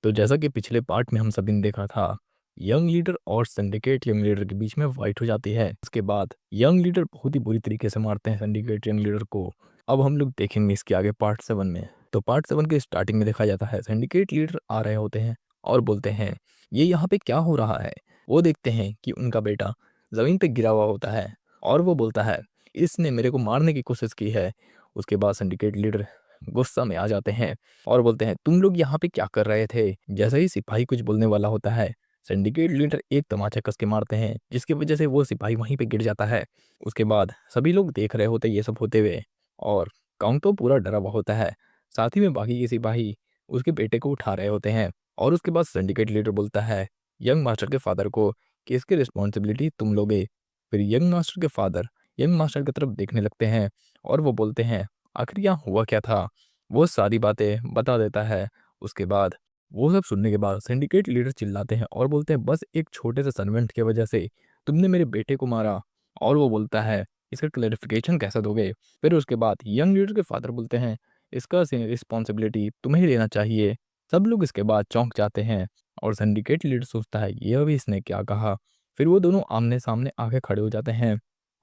तो जैसा कि पिछले पार्ट में हम सभी ने देखा था, यंग लीडर और सिंडिकेट यंग लीडर के बीच में फाइट हो जाती है। उसके बाद यंग लीडर बहुत ही बुरी तरीके से मारते हैं सिंडिकेट यंग लीडर को। अब हम लोग देखेंगे इसके आगे पार्ट 7 में। तो पार्ट 7 के स्टार्टिंग में देखा जाता है सिंडिकेट लीडर आ रहे होते हैं और बोलते हैं ये यहाँ पे क्या हो रहा है। वो देखते हैं कि उनका बेटा ज़मीन पे गिरा हुआ होता है और वो बोलता है इसने मेरे को मारने की कोशिश की है। उसके बाद सिंडिकेट लीडर गुस्सा में आ जाते हैं और बोलते हैं तुम लोग यहाँ पे क्या कर रहे थे। जैसे ही सिपाही कुछ बोलने वाला होता है, सिंडिकेट लीडर एक तमाचा कस के मारते हैं जिसकी वजह से वो सिपाही वहीं पे गिर जाता है। उसके बाद सभी लोग देख रहे होते ये सब होते हुए और काउंट तो पूरा डरा हुआ होता है। साथ ही में बाकी के सिपाही उसके बेटे को उठा रहे होते हैं और उसके बाद सिंडिकेट लीडर बोलता है यंग मास्टर के फादर को कि इसकी रिस्पॉन्सिबिलिटी तुम लोगे। फिर यंग मास्टर के फादर यंग मास्टर की तरफ देखने लगते हैं और वो बोलते हैं आखिर यहाँ हुआ क्या था। वो सारी बातें बता देता है। उसके बाद वो सब सुनने के बाद सिंडिकेट लीडर चिल्लाते हैं और बोलते हैं बस एक छोटे से सर्वेंट की वजह से तुमने मेरे बेटे को मारा। और वो बोलता है इसका क्लैरिफिकेशन कैसे दोगे। फिर उसके बाद यंग लीडर के फादर बोलते हैं इसका रिस्पॉन्सिबिलिटी तुम्हें ही लेना चाहिए। सब लोग इसके बाद चौंक जाते हैं और सिंडिकेट लीडर सोचता है ये अभी इसने क्या कहा। फिर वो दोनों आमने सामने आके खड़े हो जाते हैं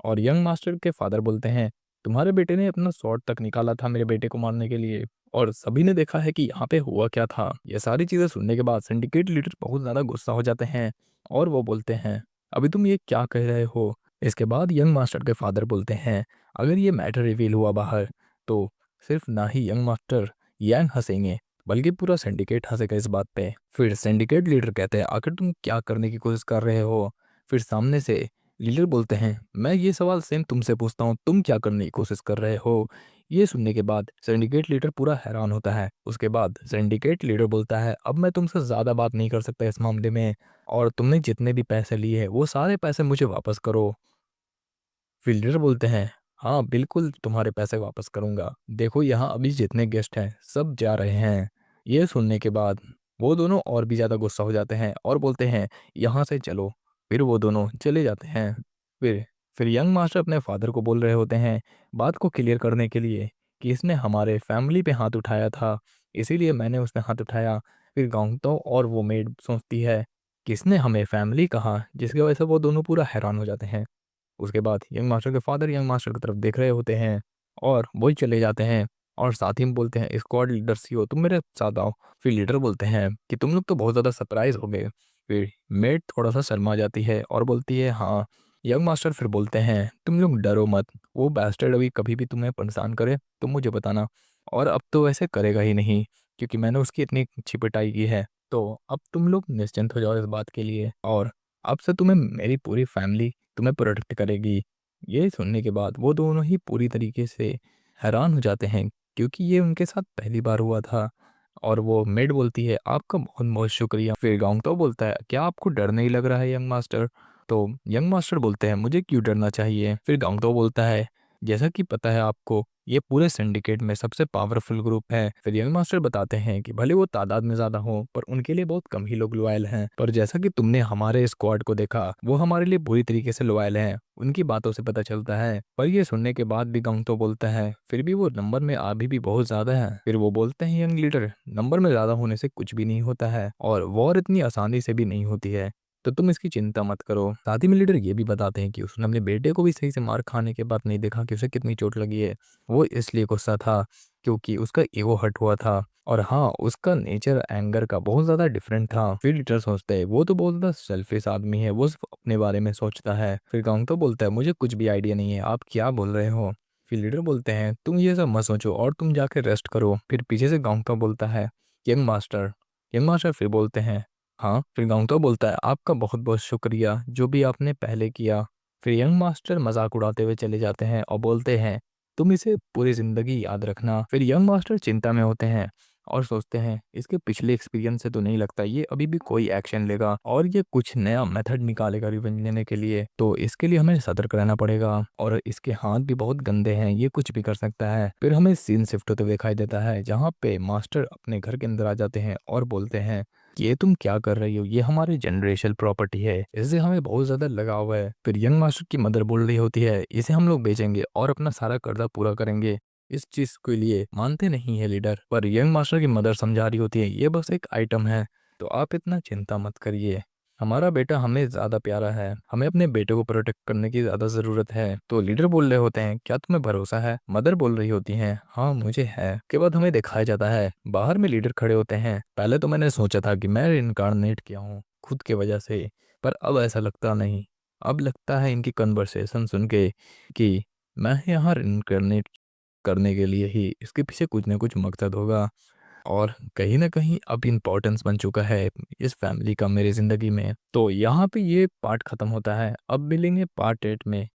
और यंग मास्टर के फादर बोलते हैं तुम्हारे बेटे ने अपना स्वॉर्ड तक निकाला था मेरे बेटे को मारने के लिए और सभी ने देखा है कि यहाँ पे हुआ क्या था। ये सारी चीजें सुनने के बाद सिंडिकेट लीडर बहुत ज्यादा गुस्सा हो जाते हैं और वो बोलते हैं अभी तुम ये क्या कह रहे हो। इसके बाद यंग मास्टर के फादर बोलते हैं अगर ये मैटर रिवील हुआ बाहर तो सिर्फ ना ही यंग मास्टर यांग हंसेंगे बल्कि पूरा सिंडिकेट हंसेगा इस बात पे। फिर सिंडिकेट लीडर कहते हैं आखिर तुम क्या करने की कोशिश कर रहे हो। फिर सामने से लीडर बोलते हैं मैं ये सवाल सेम तुमसे पूछता हूँ तुम क्या करने की कोशिश कर रहे हो। ये सुनने के बाद सिंडिकेट लीडर पूरा हैरान होता है। उसके बाद सिंडिकेट लीडर बोलता है अब मैं तुमसे ज़्यादा बात नहीं कर सकता इस मामले में और तुमने जितने भी पैसे लिए हैं वो सारे पैसे मुझे वापस करो। फिर लीडर बोलते हैं हाँ बिल्कुल तुम्हारे पैसे वापस करूंगा। देखो यहाँ अभी जितने गेस्ट हैं सब जा रहे हैं। ये सुनने के बाद वो दोनों और भी ज़्यादा गुस्सा हो जाते हैं और बोलते हैं यहाँ से चलो। फिर वो दोनों चले जाते हैं। फिर फिर यंग मास्टर अपने फादर को बोल रहे होते हैं बात को क्लियर करने के लिए कि इसने हमारे फैमिली पे हाथ उठाया था इसीलिए मैंने उसने हाथ उठाया। फिर गांगतो और वो मेड सोचती है किसने हमें फैमिली कहा जिसकी वजह से वो दोनों पूरा हैरान हो जाते हैं। उसके बाद यंग मास्टर के फादर यंग मास्टर की तरफ देख रहे होते हैं और वही चले जाते हैं और साथ ही में बोलते हैं स्क्वाड लीडर सी हो तुम मेरे साथ आओ। फिर लीडर बोलते हैं कि तुम लोग तो बहुत ज़्यादा सरप्राइज हो गए। फिर मेड थोड़ा सा शर्मा जाती है और बोलती है हाँ। यंग मास्टर फिर बोलते हैं तुम लोग डरो मत वो बैस्टर्ड अभी कभी भी तुम्हें परेशान करे तो मुझे बताना और अब तो वैसे करेगा ही नहीं क्योंकि मैंने उसकी इतनी अच्छी पिटाई की है। तो अब तुम लोग निश्चिंत हो जाओ इस बात के लिए और अब से तुम्हें मेरी पूरी फैमिली तुम्हें प्रोटेक्ट करेगी। ये सुनने के बाद वो दोनों ही पूरी तरीके से हैरान हो जाते हैं क्योंकि ये उनके साथ पहली बार हुआ था। और वो मेड बोलती है आपका बहुत बहुत शुक्रिया। फिर गांगतो बोलता है क्या आपको डर नहीं लग रहा है यंग मास्टर। तो यंग मास्टर बोलते हैं मुझे क्यों डरना चाहिए। फिर गांगतो बोलता है जैसा कि पता है आपको ये पूरे सिंडिकेट में सबसे पावरफुल ग्रुप है। फिर यंग मास्टर बताते हैं कि भले वो तादाद में ज्यादा हो पर उनके लिए बहुत कम ही लोग लॉयल हैं पर जैसा कि तुमने हमारे स्क्वाड को देखा वो हमारे लिए बुरी तरीके से लॉयल हैं उनकी बातों से पता चलता है। पर ये सुनने के बाद भी गांगतो बोलता है फिर भी वो नंबर में अभी भी बहुत ज्यादा है। फिर वो बोलते हैं यंग लीडर नंबर में ज्यादा होने से कुछ भी नहीं होता है और वॉर इतनी आसानी से भी नहीं होती है तो तुम इसकी चिंता मत करो। साथ ही में लीडर ये भी बताते हैं कि उसने अपने बेटे को भी सही से मार खाने के बाद नहीं देखा कि उसे कितनी चोट लगी है। वो इसलिए गुस्सा था क्योंकि उसका ईगो हर्ट हुआ था और हाँ उसका नेचर एंगर का बहुत ज़्यादा डिफरेंट था। फिर लीडर सोचते हैं वो तो बहुत ज़्यादा सेल्फिश आदमी है वो सिर्फ अपने बारे में सोचता है। फिर गांग तो बोलता है मुझे कुछ भी आइडिया नहीं है आप क्या बोल रहे हो। फिर लीडर बोलते हैं तुम ये सब मत सोचो और तुम जाके रेस्ट करो। फिर पीछे से गांग तो बोलता है यंग मास्टर फिर बोलते हैं हाँ। फिर गांगतो बोलता है आपका बहुत बहुत शुक्रिया जो भी आपने पहले किया। फिर यंग मास्टर मजाक उड़ाते हुए चले जाते हैं और बोलते हैं तुम इसे पूरी जिंदगी याद रखना। फिर यंग मास्टर चिंता में होते हैं और सोचते हैं इसके पिछले एक्सपीरियंस से तो नहीं लगता ये अभी भी कोई एक्शन लेगा और ये कुछ नया मेथड निकालेगा रिवेंज लेने के लिए। तो इसके लिए हमें सतर्क रहना पड़ेगा और इसके हाथ भी बहुत गंदे हैं ये कुछ भी कर सकता है। फिर हमें सीन शिफ्ट होते हुए दिखाई देता है जहाँ पे मास्टर अपने घर के अंदर आ जाते हैं और बोलते हैं ये तुम क्या कर रही हो ये हमारी जनरेशनल प्रॉपर्टी है इससे हमें बहुत ज्यादा लगाव है। फिर यंग मास्टर की मदर बोल रही होती है इसे हम लोग बेचेंगे और अपना सारा कर्जा पूरा करेंगे इस चीज के लिए मानते नहीं है लीडर। पर यंग मास्टर की मदर समझा रही होती है ये बस एक आइटम है, तो आप इतना चिंता मत करिए, हमारा बेटा हमें ज्यादा प्यारा है, हमें अपने बेटे को प्रोटेक्ट करने की ज्यादा जरूरत है। तो लीडर बोल रहे होते हैं क्या तुम्हें भरोसा है? मदर बोल रही होती हैं हाँ मुझे है। के बाद हमें दिखाया जाता है बाहर में लीडर खड़े होते हैं। पहले तो मैंने सोचा था कि मैं इनकारनेट किया हूँ खुद के वजह से, पर अब ऐसा लगता नहीं। अब लगता है इनकी कन्वर्सेशन सुन के कि मैं यहाँ इनकारनेट करने के लिए ही, इसके पीछे कुछ ना कुछ मकसद होगा। और कहीं ना कहीं अब इम्पोर्टेंस बन चुका है इस फैमिली का मेरी ज़िंदगी में। तो यहाँ पे ये पार्ट ख़त्म होता है, अब मिलेंगे पार्ट 8 में।